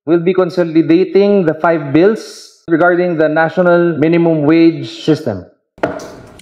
We'll be consolidating the 5 bills regarding the national minimum wage system.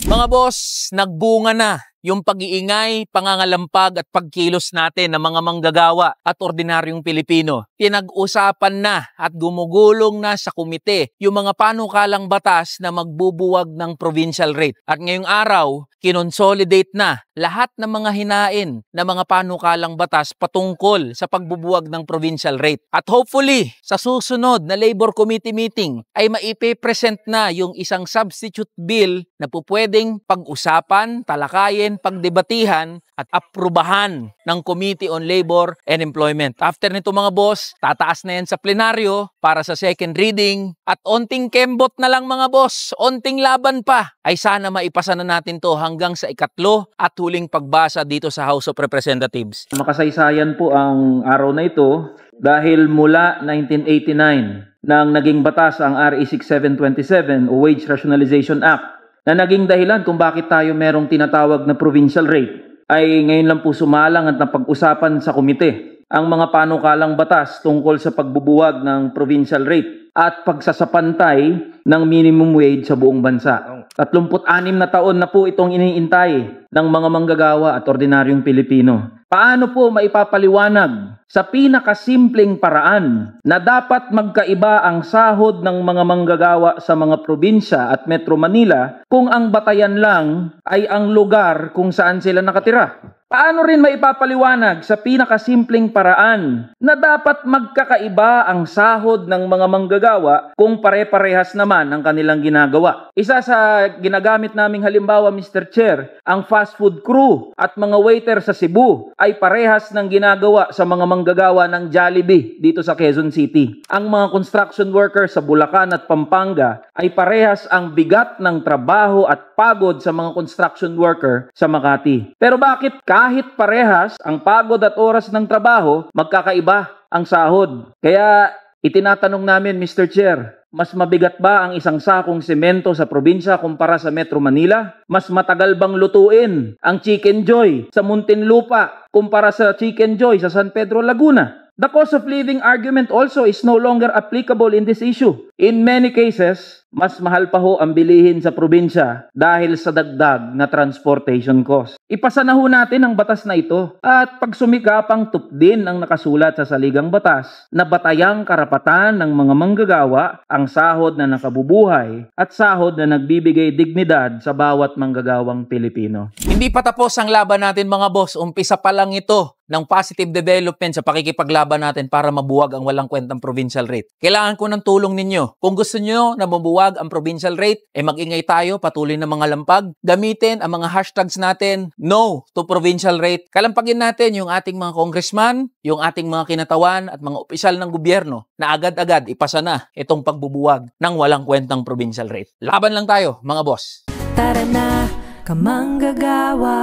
Mga boss, nagbunga na yung pag-iingay, pangangalampag at pagkilos natin ng mga manggagawa at ordinaryong Pilipino. Pinag-usapan na at gumugulong na sa komite yung mga panukalang batas na magbubuwag ng provincial rate. At ngayong araw, kinonsolidate na lahat ng mga hinain na mga panukalang batas patungkol sa pagbubuwag ng provincial rate. At hopefully, sa susunod na Labor Committee meeting ay maipe-present na yung isang substitute bill na pupwedeng pag-usapan, talakayin, pagdebatihan at aprubahan ng Committee on Labor and Employment. After nito mga boss, tataas na yan sa plenaryo para sa second reading at onting kembot na lang mga boss, onting laban pa ay sana maipasa na natin to hanggang sa ikatlo at huling pagbasa dito sa House of Representatives. Makasaysayan po ang araw na ito dahil mula 1989 nang naging batas ang RA 6727 o Wage Rationalization Act na naging dahilan kung bakit tayo merong tinatawag na provincial rate, ay ngayon lang po sumalang at napag-usapan sa komite ang mga panukalang batas tungkol sa pagbubuwag ng provincial rate at pagsasapantay ng minimum wage sa buong bansa. 36 na taon na po itong iniintay ng mga manggagawa at ordinaryong Pilipino. Paano po maipapaliwanag sa pinakasimpleng paraan na dapat magkaiba ang sahod ng mga manggagawa sa mga probinsya at Metro Manila kung ang batayan lang ay ang lugar kung saan sila nakatira? Paano rin maipapaliwanag sa pinakasimpleng paraan na dapat magkakaiba ang sahod ng mga manggagawa kung pare-parehas naman ang kanilang ginagawa? Isa sa ginagamit naming halimbawa, Mr. Chair, ang fast food crew at mga waiter sa Cebu ay parehas ng ginagawa sa mga manggagawa ng Jollibee dito sa Quezon City. Ang mga construction workers sa Bulacan at Pampanga ay parehas ang bigat ng trabaho at pagod sa mga construction worker sa Makati. Pero bakit kahit parehas ang pagod at oras ng trabaho, magkakaiba ang sahod? Kaya itinatanong namin, Mr. Chair, mas mabigat ba ang isang sakong semento sa probinsya kumpara sa Metro Manila? Mas matagal bang lutuin ang Chicken Joy sa Muntinlupa kumpara sa Chicken Joy sa San Pedro, Laguna? The cost of living argument also is no longer applicable in this issue. In many cases, mas mahal pa ho ang bilihin sa probinsya dahil sa dagdag na transportation cost. Ipasa na ho natin ang batas na ito at pagsumikapang tupdin ang nakasulat sa saligang batas na batayang karapatan ng mga manggagawa ang sahod na nakabubuhay at sahod na nagbibigay dignidad sa bawat manggagawang Pilipino. Hindi pa tapos ang laban natin mga boss, umpisa pa lang ito ng positive development sa pakikipaglaban natin para mabuwag ang walang kwentang provincial rate. Kailangan ko ng tulong ninyo. Kung gusto nyo na mabuwag ang provincial rate, mag-ingay tayo, patuloy na mga lampag. Gamitin ang mga hashtags natin, no to provincial rate. Kalampagin natin yung ating mga congressman, yung ating mga kinatawan at mga opisyal ng gobyerno na agad-agad ipasa na itong pagbubuwag ng walang kwentang provincial rate. Laban lang tayo, mga boss. Tara na, kamanggagawa.